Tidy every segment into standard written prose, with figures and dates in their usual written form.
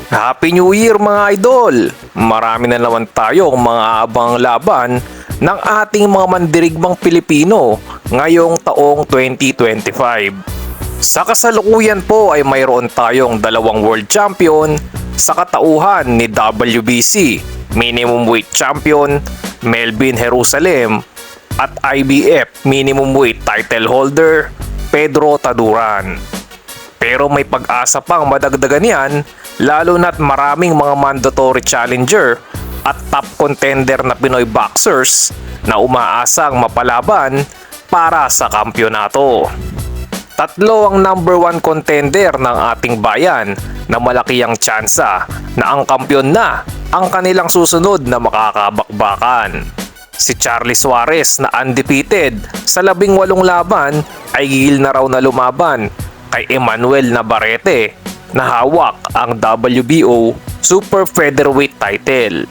Happy New Year mga idol! Marami na naman tayong mga abang laban ng ating mga mandirigmang Pilipino ngayong taong 2025. Sa kasalukuyan po ay mayroon tayong dalawang world champion sa katauhan ni WBC, minimum weight champion Melvin Jerusalem at IBF minimum weight title holder Pedro Taduran. Pero may pag-asa pang madagdagan yan, lalo na't maraming mga mandatory challenger at top contender na Pinoy boxers na umaasang mapalaban para sa kampyonato. Tatlo ang number 1 contender ng ating bayan na malaki ang tsansa na ang kampyon na ang kanilang susunod na makakabakbakan. Si Charlie Suarez na undefeated sa 18 laban ay gigil na raw na lumaban kay Emmanuel Navarrete na hawak ang WBO Super Featherweight title.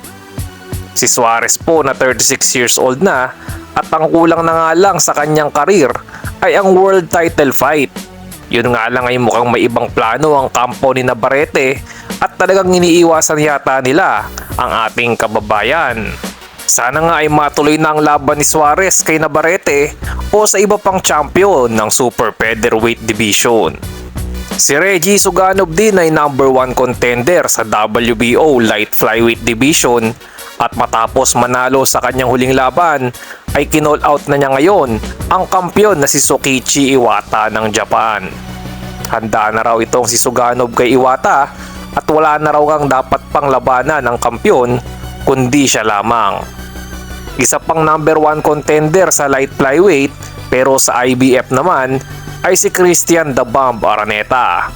Si Suarez po na 36 years old na at ang kulang na nga lang sa kanyang karir ay ang world title fight. Yun nga lang ay mukhang may ibang plano ang kampo ni Navarrete at talagang iniiwasan yata nila ang ating kababayan. Sana nga ay matuloy na ang laban ni Suarez kay Navarrete o sa iba pang champion ng Super Featherweight Division. Si Reggie Suganov din ay number 1 contender sa WBO Light Flyweight Division at matapos manalo sa kanyang huling laban ay kinall out na niya ngayon ang kampyon na si Sokichi Iwata ng Japan. Handa na raw itong si Suganov kay Iwata at wala na raw ang dapat pang labanan ng kampyon kundi siya lamang. Isa pang number 1 contender sa light flyweight pero sa IBF naman ay si Christian The Bomb Araneta.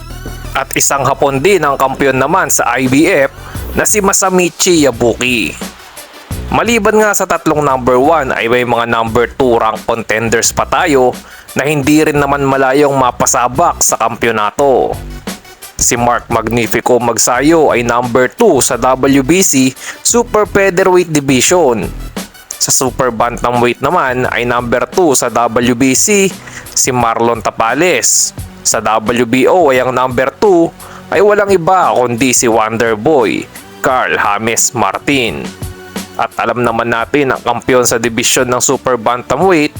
At isang Hapon din ang kampyon naman sa IBF na si Masamichi Yabuki. Maliban nga sa tatlong number 1 ay may mga number 2 rank contenders pa tayo na hindi rin naman malayong mapasabak sa kampyonato. Si Mark Magnifico Magsayo ay number 2 sa WBC Super Featherweight Division. Sa Super Bantamweight naman ay number 2 sa WBC si Marlon Tapales. Sa WBO ay ang number 2 ay walang iba kundi si Wonderboy Carl James Martin. At alam naman natin ang kampiyon sa division ng Super Bantamweight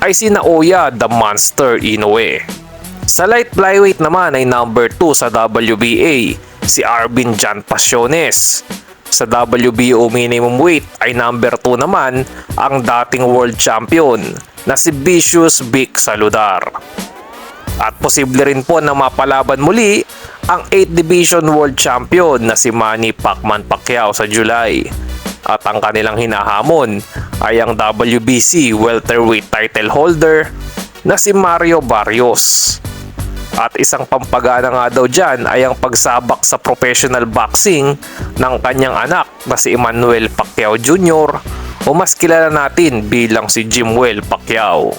ay si Naoya The Monster Inoue. Sa light flyweight naman ay number 2 sa WBA si Arvin Jan Pasiones. Sa WBO minimum weight ay number 2 naman ang dating world champion na si Vicious Vic Saludar. At posible rin po na mapalaban muli ang 8th Division World Champion na si Manny Pacman Pacquiao sa July. At ang kanilang hinahamon ay ang WBC welterweight title holder na si Mario Barrios. At isang pampagana nga daw dyan ay ang pagsabak sa professional boxing ng kanyang anak na si Emmanuel Pacquiao Jr. o mas kilala natin bilang si Jimwell Pacquiao.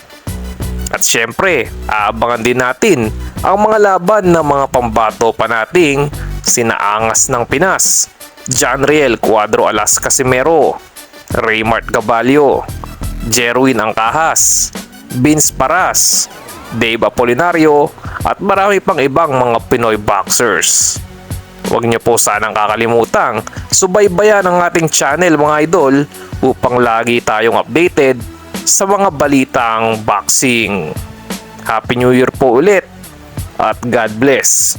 At syempre, aabangan din natin ang mga laban ng mga pambato pa nating sinaangas ng Pinas, Janriel Cuadro Alas Casimero, Raymart Gabalio, Jerwin Angkahas, Vince Paras, Dave Apolinario at marami pang ibang mga Pinoy boxers. Huwag niyo po sanang kakalimutang subaybayan ang ating channel mga idol upang lagi tayong updated sa mga balitang boxing. Happy New Year po ulit at God bless!